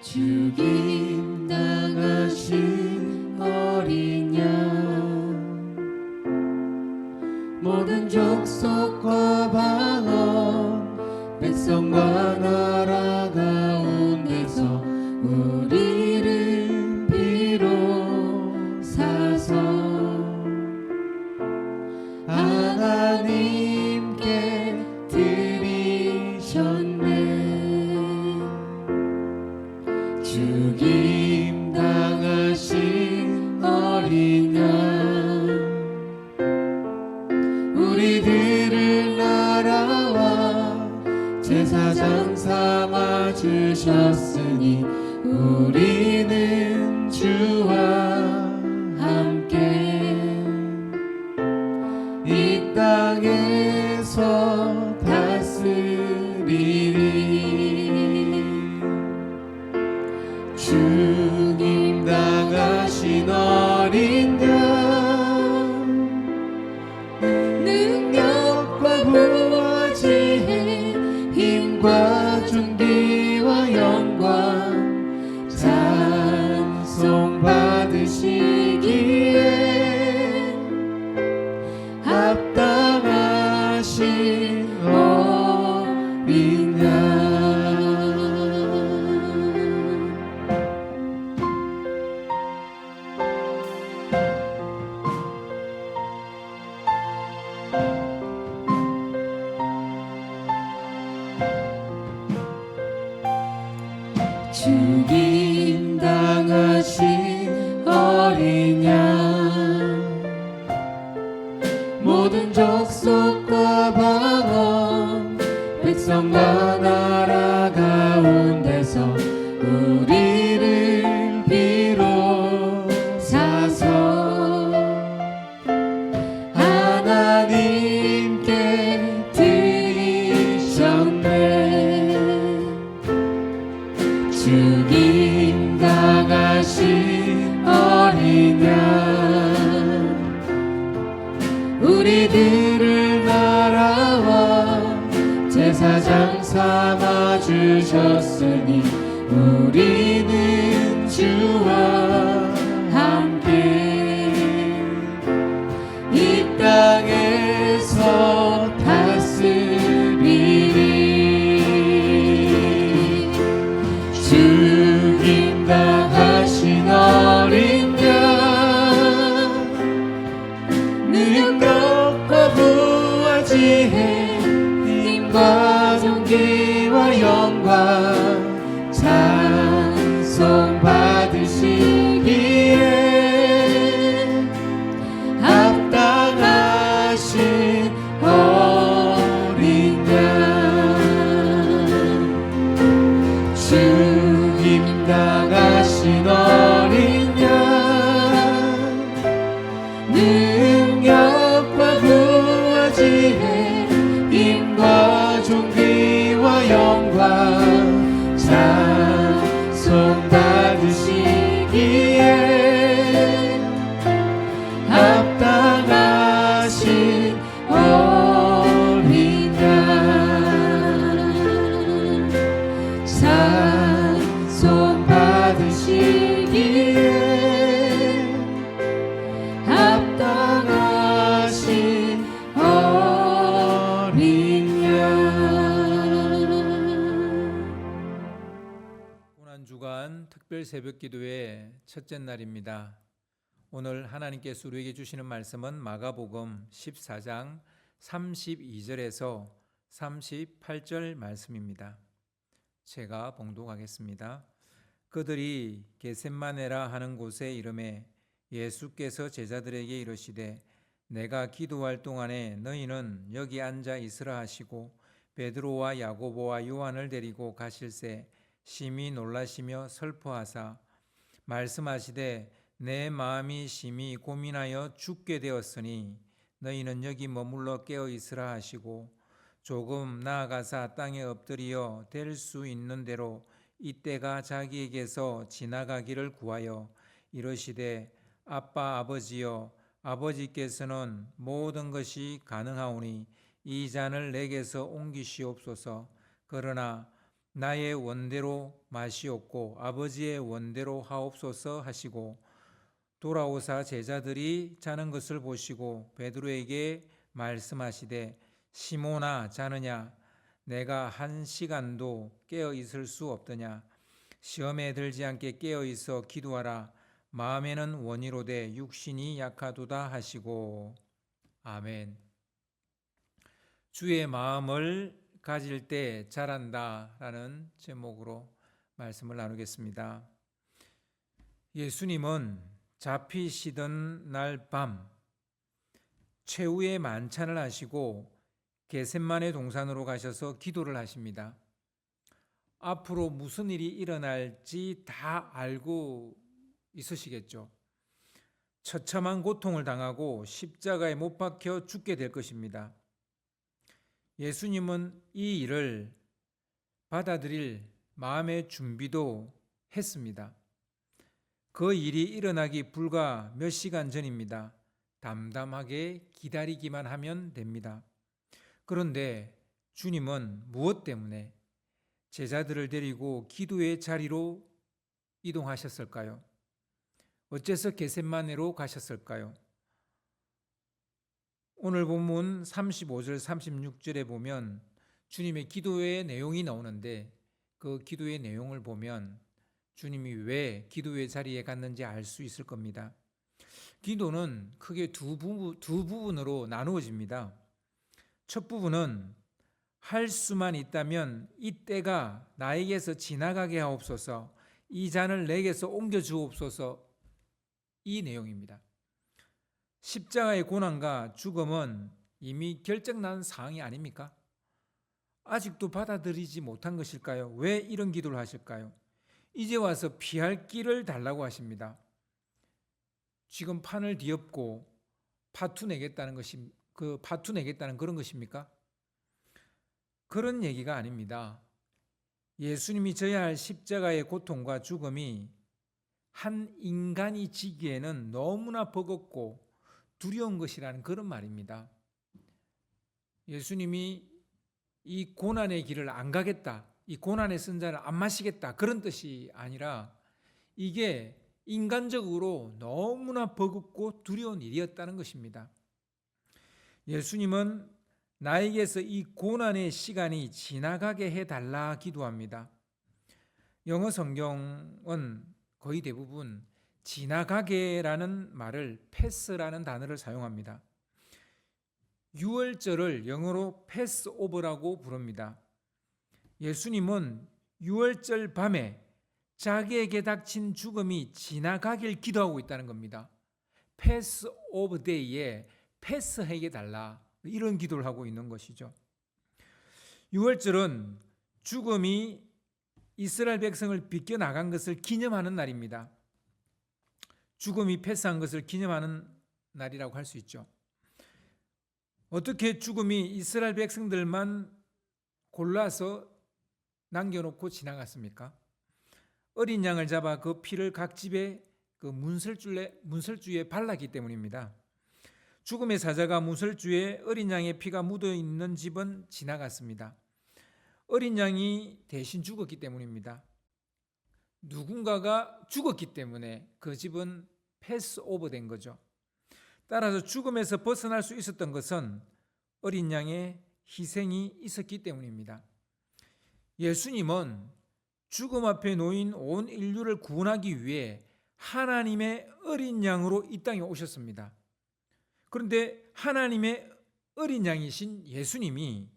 죽임 당하신 어린 양, 모든 족속과 방언 백성과 나라 가운데서 우리를 비로사서 하나님께 드리셨네. 죽임 당하신 어린 양, 우리들을 나라와 제사장 삼아 주셨으니 우리는 주와 함께 이 땅에서 다스리리. 죽임 당하신 어린 양, 능력과 부와 지혜, 힘과 존귀와 영광 찬송 받으시기에 합당하신 어린 양. 죽임 당하신 어린 양, 모든 족속과 방언 백성과 나라 가운데서 우리를 비로사서 하나님께 드리셨네. 죽임 당하신 어린 양, 우리들을 나라와 제사장 삼아 주셨으니 우리는 주와 함께 이 땅에서 다스리리. 죽임 당하신 어린 양, 능력과 부와 지혜, 힘과 존귀와 영광 찬송 받으시기에 합당하신 어린 양. 죽임 당하신 어린 양, 능력과 부와 지혜, 힘과 존귀와 영광 찬송 받으시기에 합당하신 어린 양. 찬송 받으시기에 합당하신 어린 양. 고난 주간 특별 새벽 기도의 첫째 날입니다. 오늘 하나님께서 우리에게 주시는 말씀은 마가복음 14장 32절에서 38절 말씀입니다. 제가 봉독하겠습니다. 그들이 겟셋마네라 하는 곳에 이르매 예수께서 제자들에게 이르시되 내가 기도할 동안에 너희는 여기 앉아 있으라 하시고 베드로와 야고보와 요한을 데리고 가실새 심히 놀라시며 슬퍼하사 말씀하시되 내 마음이 심히 고민하여 죽게 되었으니 너희는 여기 머물러 깨어 있으라 하시고 조금 나아가사 땅에 엎드려 될 수 있는 대로 이때가 자기에게서 지나가기를 구하여 이르시되 아빠 아버지여 아버지께서는 모든 것이 가능하오니 이 잔을 내게서 옮기시옵소서. 그러나 나의 원대로 마시옵고 아버지의 원대로 하옵소서 하시고 돌아오사 제자들이 자는 것을 보시고 베드로에게 말씀하시되 시몬아 자느냐 내가 한 시간도 깨어 있을 수 없더냐 시험에 들지 않게 깨어 있어 기도하라 마음에는 원이로되 육신이 약하도다 하시고 아멘. 주의 마음을 가질 때 잘한다라는 제목으로 말씀을 나누겠습니다. 예수님은 잡히시던 날 밤 최후의 만찬을 하시고 겟셋마네 동산으로 가셔서 기도를 하십니다. 앞으로 무슨 일이 일어날지 다 알고 있으시겠죠. 처참한 고통을 당하고 십자가에 못 박혀 죽게 될 것입니다. 예수님은 이 일을 받아들일 마음의 준비도 했습니다. 그 일이 일어나기 불과 몇 시간 전입니다. 담담하게 기다리기만 하면 됩니다. 그런데 주님은 무엇 때문에 제자들을 데리고 기도의 자리로 이동하셨을까요? 어째서 겟셋마네로 가셨을까요? 오늘 본문 35절 36절에 보면 주님의 기도의 내용이 나오는데 그 기도의 내용을 보면 주님이 왜 기도의 자리에 갔는지 알 수 있을 겁니다. 기도는 크게 두 부분으로 나누어집니다. 첫 부분은 할 수만 있다면 이 때가 나에게서 지나가게 하옵소서, 이 잔을 내게서 옮겨 주옵소서, 이 내용입니다. 십자가의 고난과 죽음은 이미 결정난 사항이 아닙니까? 아직도 받아들이지 못한 것일까요? 왜 이런 기도를 하실까요? 이제 와서 피할 길을 달라고 하십니다. 지금 판을 뒤엎고 파투 내겠다는 그런 것입니까? 그런 얘기가 아닙니다. 예수님이 져야 할 십자가의 고통과 죽음이 한 인간이 지기에는 너무나 버겁고 두려운 것이라는 그런 말입니다. 예수님이 이 고난의 길을 안 가겠다, 이 고난의 선자를 안 마시겠다, 그런 뜻이 아니라 이게 인간적으로 너무나 버겁고 두려운 일이었다는 것입니다. 예수님은 나에게서 이 고난의 시간이 지나가게 해달라 기도합니다. 영어 성경은 거의 대부분 지나가게라는 말을 패스라는 단어를 사용합니다. 유월절을 영어로 패스오버라고 부릅니다. 예수님은 유월절 밤에 자기에게 닥친 죽음이 지나가길 기도하고 있다는 겁니다. 패스오버 데이에 패스하게 달라, 이런 기도를 하고 있는 것이죠. 유월절은 죽음이 이스라엘 백성을 비껴나간 것을 기념하는 날입니다. 죽음이 패스한 것을 기념하는 날이라고 할 수 있죠. 어떻게 죽음이 이스라엘 백성들만 골라서 남겨놓고 지나갔습니까? 어린 양을 잡아 그 피를 각 집에 그 문설주에 발랐기 때문입니다. 죽음의 사자가 문설주에 어린 양의 피가 묻어 있는 집은 지나갔습니다. 어린 양이 대신 죽었기 때문입니다. 누군가가 죽었기 때문에 그 집은 패스오버 된 거죠. 따라서 죽음에서 벗어날 수 있었던 것은 어린 양의 희생이 있었기 때문입니다. 예수님은 죽음 앞에 놓인 온 인류를 구원하기 위해 하나님의 어린 양으로 이 땅에 오셨습니다. 그런데 하나님의 어린 양이신 예수님이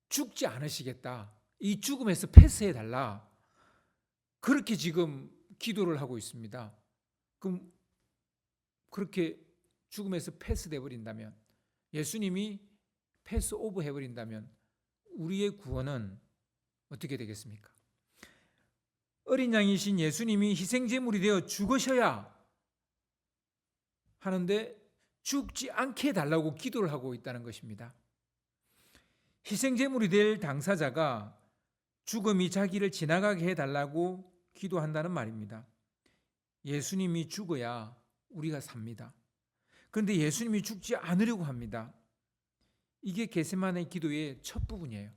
죽지 않으시겠다, 이 죽음에서 패스해달라, 그렇게 지금 기도를 하고 있습니다. 그럼 그렇게 죽음에서 패스돼 버린다면, 예수님이 패스오버 해버린다면 우리의 구원은 어떻게 되겠습니까? 어린 양이신 예수님이 희생제물이 되어 죽으셔야 하는데 죽지 않게 해달라고 기도를 하고 있다는 것입니다. 희생제물이 될 당사자가 죽음이 자기를 지나가게 해달라고 기도한다는 말입니다. 예수님이 죽어야 우리가 삽니다. 그런데 예수님이 죽지 않으려고 합니다. 이게 겟세마네 기도의 첫 부분이에요.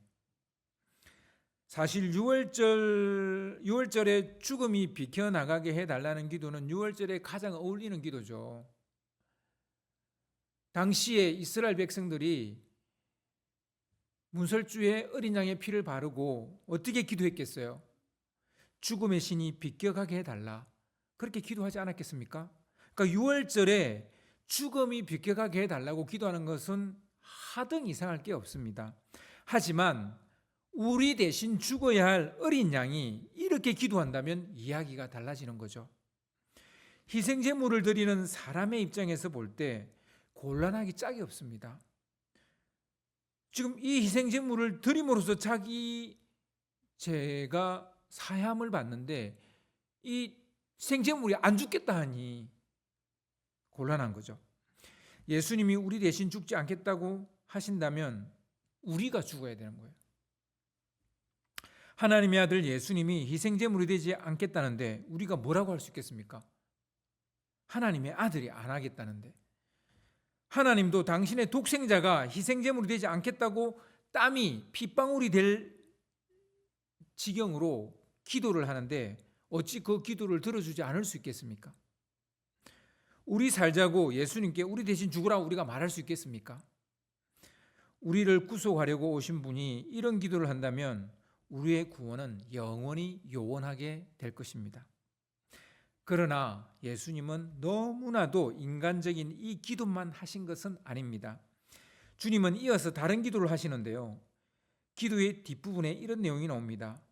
사실 유월절에 죽음이 비켜나가게 해달라는 기도는 유월절에 가장 어울리는 기도죠. 당시에 이스라엘 백성들이 문설주에 어린 양의 피를 바르고 어떻게 기도했겠어요? 죽음의 신이 비껴가게 해달라. 그렇게 기도하지 않았겠습니까? 그러니까 유월절에 죽음이 비껴가게 해달라고 기도하는 것은 하등 이상할 게 없습니다. 하지만 우리 대신 죽어야 할 어린 양이 이렇게 기도한다면 이야기가 달라지는 거죠. 희생제물을 드리는 사람의 입장에서 볼 때 곤란하기 짝이 없습니다. 지금 이 희생제물을 드림으로써 자기 죄가 사함을 받는데 이 희생제물이 안 죽겠다 하니 곤란한 거죠. 예수님이 우리 대신 죽지 않겠다고 하신다면 우리가 죽어야 되는 거예요. 하나님의 아들 예수님이 희생제물이 되지 않겠다는데 우리가 뭐라고 할 수 있겠습니까? 하나님의 아들이 안 하겠다는데. 하나님도 당신의 독생자가 희생제물이 되지 않겠다고 땀이 핏방울이 될 지경으로 기도를 하는데 어찌 그 기도를 들어주지 않을 수 있겠습니까? 우리 살자고 예수님께 우리 대신 죽으라고 우리가 말할 수 있겠습니까? 우리를 구속하려고 오신 분이 이런 기도를 한다면 우리의 구원은 영원히 요원하게 될 것입니다. 그러나 예수님은 너무나도 인간적인 이 기도만 하신 것은 아닙니다. 주님은 이어서 다른 기도를 하시는데요. 기도의 뒷부분에 이런 내용이 나옵니다.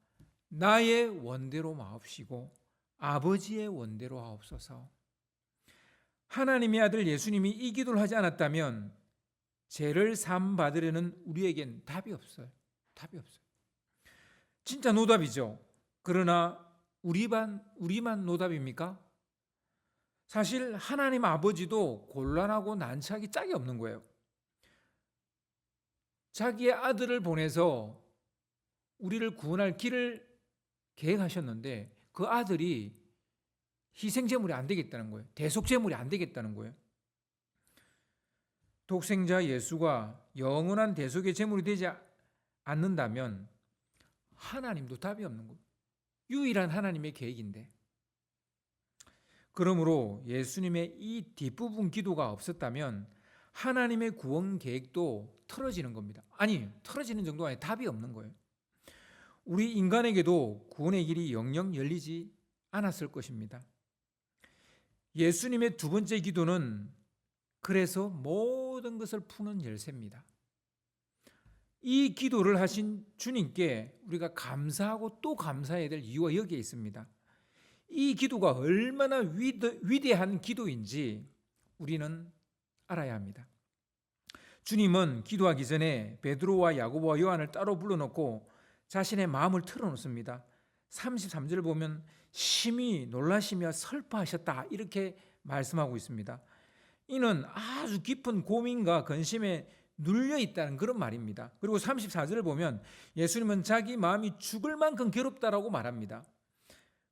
나의 원대로 마옵시고 아버지의 원대로 하옵소서. 하나님의 아들 예수님이 이 기도를 하지 않았다면 죄를 사함 받으려는 우리에겐 답이 없어요. 답이 없어요. 진짜 노답이죠. 그러나 우리만 노답입니까? 사실 하나님 아버지도 곤란하고 난처하기 짝이 없는 거예요. 자기의 아들을 보내서 우리를 구원할 길을 계획하셨는데 그 아들이 희생제물이 안 되겠다는 거예요. 대속제물이 안 되겠다는 거예요. 독생자 예수가 영원한 대속의 제물이 되지 않는다면 하나님도 답이 없는 거예요. 유일한 하나님의 계획인데. 그러므로 예수님의 이 뒷부분 기도가 없었다면 하나님의 구원 계획도 틀어지는 겁니다. 아니, 틀어지는 정도가 아니라 답이 없는 거예요. 우리 인간에게도 구원의 길이 영영 열리지 않았을 것입니다. 예수님의 두 번째 기도는 그래서 모든 것을 푸는 열쇠입니다. 이 기도를 하신 주님께 우리가 감사하고 또 감사해야 될 이유가 여기에 있습니다. 이 기도가 얼마나 위대한 기도인지 우리는 알아야 합니다. 주님은 기도하기 전에 베드로와 야고보와 요한을 따로 불러놓고 자신의 마음을 털어놓습니다. 33절을 보면 심히 놀라시며 슬퍼하셨다 이렇게 말씀하고 있습니다. 이는 아주 깊은 고민과 근심에 눌려 있다는 그런 말입니다. 그리고 34절을 보면 예수님은 자기 마음이 죽을 만큼 괴롭다라고 말합니다.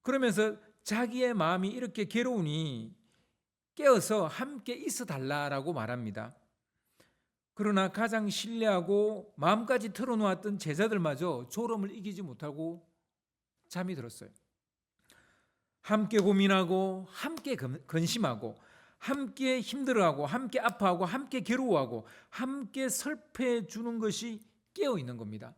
그러면서 자기의 마음이 이렇게 괴로우니 깨어서 함께 있어 달라라고 말합니다. 그러나 가장 신뢰하고 마음까지 털어놓았던 제자들마저 졸음을 이기지 못하고 잠이 들었어요. 함께 고민하고 함께 근심하고 함께 힘들어하고 함께 아파하고 함께 괴로워하고 함께 슬퍼해 주는 것이 깨어 있는 겁니다.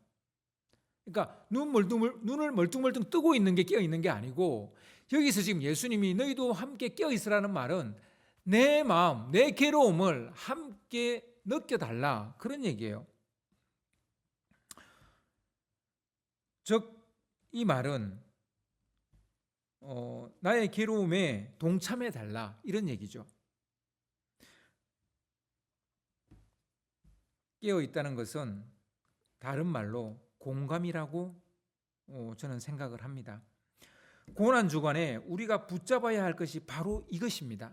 그러니까 눈을 멀뚱멀뚱 뜨고 있는 게 깨어 있는 게 아니고 여기서 지금 예수님이 너희도 함께 깨어 있으라는 말은 내 마음, 내 괴로움을 함께 느껴달라 그런 얘기예요. 즉 이 말은 나의 괴로움에 동참해 달라 이런 얘기죠. 깨어 있다는 것은 다른 말로 공감이라고 저는 생각을 합니다. 고난 주간에 우리가 붙잡아야 할 것이 바로 이것입니다.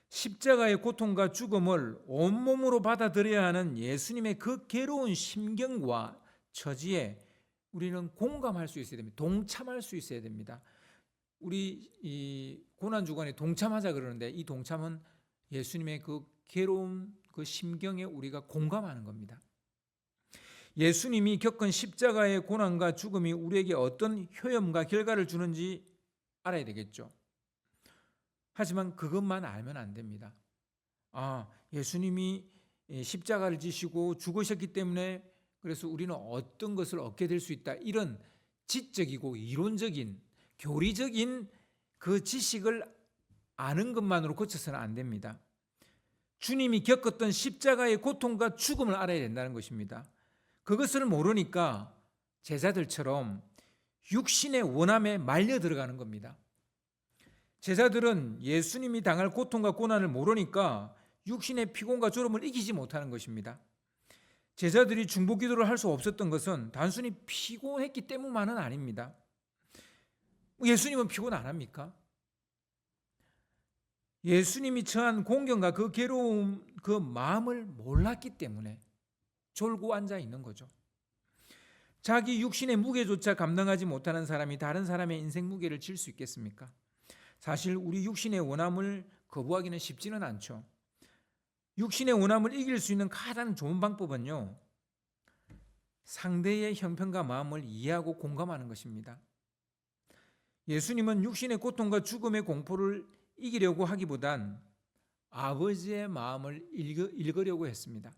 십자가의 고통과 죽음을 온몸으로 받아들여야 하는 예수님의 그 괴로운 심경과 처지에 우리는 공감할 수 있어야 됩니다. 동참할 수 있어야 됩니다. 우리 이 고난 주간에 동참하자 그러는데 이 동참은 예수님의 그 괴로운 그 심경에 우리가 공감하는 겁니다. 예수님이 겪은 십자가의 고난과 죽음이 우리에게 어떤 효험과 결과를 주는지 알아야 되겠죠. 하지만 그것만 알면 안 됩니다. 예수님이 십자가를 지시고 죽으셨기 때문에 그래서 우리는 어떤 것을 얻게 될 수 있다. 이런 지적이고 이론적인 교리적인 그 지식을 아는 것만으로 그쳐서는 안 됩니다. 주님이 겪었던 십자가의 고통과 죽음을 알아야 된다는 것입니다. 그것을 모르니까 제자들처럼 육신의 원함에 말려 들어가는 겁니다. 제자들은 예수님이 당할 고통과 고난을 모르니까 육신의 피곤과 졸음을 이기지 못하는 것입니다. 제자들이 중보기도를 할 수 없었던 것은 단순히 피곤했기 때문만은 아닙니다. 예수님은 피곤 안 합니까? 예수님이 처한 공경과 그 괴로움, 그 마음을 몰랐기 때문에 졸고 앉아 있는 거죠. 자기 육신의 무게조차 감당하지 못하는 사람이 다른 사람의 인생 무게를 질 수 있겠습니까? 사실 우리 육신의 원함을 거부하기는 쉽지는 않죠. 육신의 원함을 이길 수 있는 가장 좋은 방법은요, 상대의 형편과 마음을 이해하고 공감하는 것입니다. 예수님은 육신의 고통과 죽음의 공포를 이기려고 하기보단 아버지의 마음을 읽으려고 했습니다.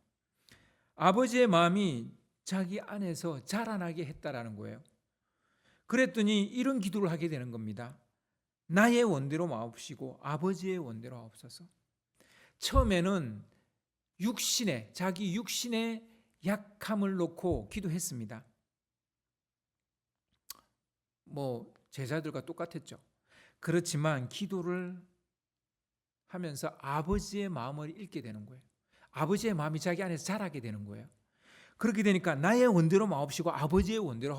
아버지의 마음이 자기 안에서 자라나게 했다라는 거예요. 그랬더니 이런 기도를 하게 되는 겁니다. 나의 원대로 마옵시고 아버지의 원대로 하옵소서. 처음에는 자기 육신의 약함을 놓고 기도했습니다. 제자들과 똑같았죠. 그렇지만 기도를 하면서 아버지의 마음을 읽게 되는 거예요. 아버지의 마음이 자기 안에서 자라게 되는 거예요. 그렇게 되니까 나의 원대로 마옵시고 아버지의 원대로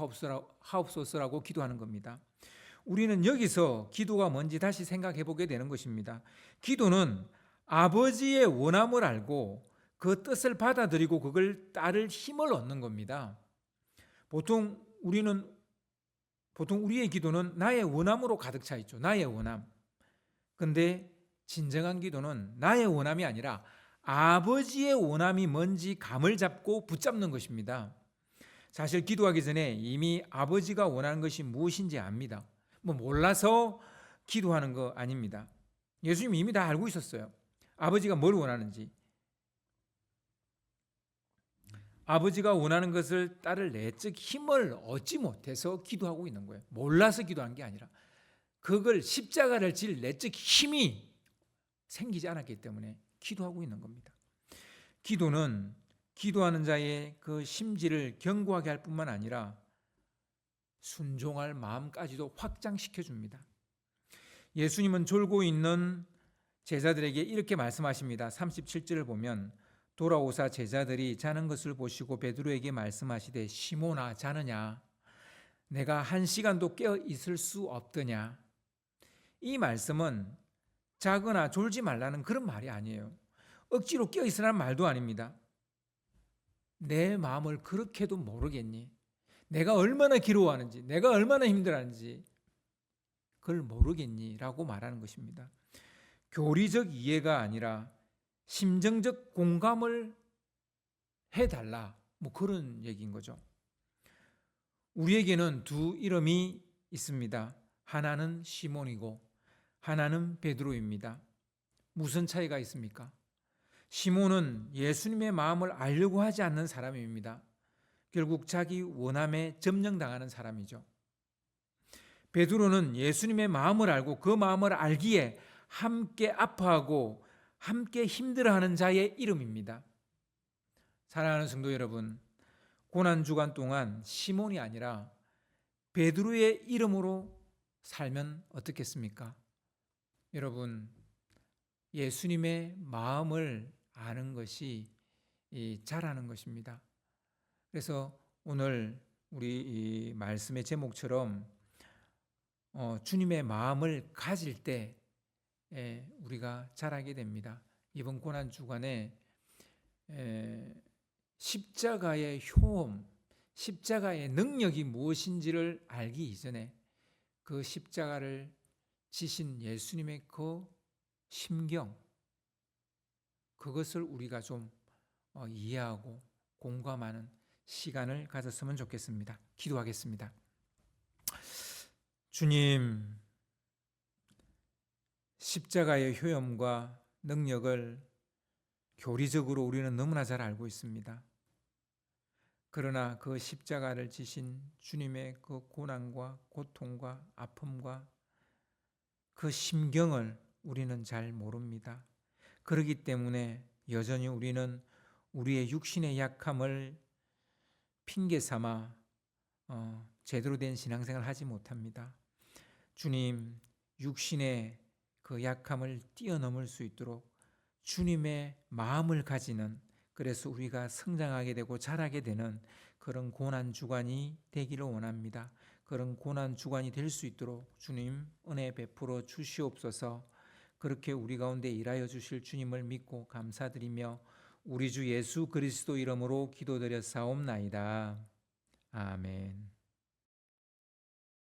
하옵소서라고 기도하는 겁니다. 우리는 여기서 기도가 뭔지 다시 생각해 보게 되는 것입니다. 기도는 아버지의 원함을 알고 그 뜻을 받아들이고 그걸 따를 힘을 얻는 겁니다. 보통 우리의 기도는 나의 원함으로 가득 차 있죠. 나의 원함. 근데 진정한 기도는 나의 원함이 아니라 아버지의 원함이 뭔지 감을 잡고 붙잡는 것입니다. 사실 기도하기 전에 이미 아버지가 원하는 것이 무엇인지 압니다. 몰라서 기도하는 거 아닙니다. 예수님이 이미 다 알고 있었어요. 아버지가 뭘 원하는지. 아버지가 원하는 것을 따를 내적 힘을 얻지 못해서 기도하고 있는 거예요. 몰라서 기도한 게 아니라 그걸 십자가를 질 내적 힘이 생기지 않았기 때문에 기도하고 있는 겁니다. 기도는 기도하는 자의 그 심지를 견고하게 할 뿐만 아니라 순종할 마음까지도 확장시켜 줍니다. 예수님은 졸고 있는 제자들에게 이렇게 말씀하십니다. 37절을 보면 돌아오사 제자들이 자는 것을 보시고 베드로에게 말씀하시되 시몬아 자느냐 내가 1시간도 깨어 있을 수 없더냐. 이 말씀은 자거나 졸지 말라는 그런 말이 아니에요. 억지로 깨어 있으라는 말도 아닙니다. 내 마음을 그렇게도 모르겠니? 내가 얼마나 괴로워하는지, 내가 얼마나 힘들어하는지 그걸 모르겠니? 라고 말하는 것입니다. 교리적 이해가 아니라 심정적 공감을 해달라, 그런 얘기인 거죠. 우리에게는 두 이름이 있습니다. 하나는 시몬이고 하나는 베드로입니다. 무슨 차이가 있습니까? 시몬은 예수님의 마음을 알려고 하지 않는 사람입니다. 결국 자기 원함에 점령당하는 사람이죠. 베드로는 예수님의 마음을 알고 그 마음을 알기에 함께 아파하고 함께 힘들어하는 자의 이름입니다. 사랑하는 성도 여러분, 고난주간 동안 시몬이 아니라 베드로의 이름으로 살면 어떻겠습니까? 여러분, 예수님의 마음을 아는 것이 잘하는 것입니다. 그래서 오늘 우리 이 말씀의 제목처럼 주님의 마음을 가질 때 우리가 잘하게 됩니다. 이번 고난주간에 십자가의 효험, 십자가의 능력이 무엇인지를 알기 이전에 그 십자가를 지신 예수님의 그 심경, 그것을 우리가 좀 이해하고 공감하는 시간을 가졌으면 좋겠습니다. 기도하겠습니다. 주님, 십자가의 효험과 능력을 교리적으로 우리는 너무나 잘 알고 있습니다. 그러나 그 십자가를 지신 주님의 그 고난과 고통과 아픔과 그 심경을 우리는 잘 모릅니다. 그렇기 때문에 여전히 우리는 우리의 육신의 약함을 핑계 삼아 제대로 된 신앙생활을 하지 못합니다. 주님, 육신의 그 약함을 뛰어넘을 수 있도록 주님의 마음을 가지는, 그래서 우리가 성장하게 되고 자라게 되는 그런 고난 주간이 되기를 원합니다. 그런 고난 주간이 될 수 있도록 주님 은혜 베풀어 주시옵소서. 그렇게 우리 가운데 일하여 주실 주님을 믿고 감사드리며 우리 주 예수 그리스도 이름으로 기도드려 사옵나이다. 아멘.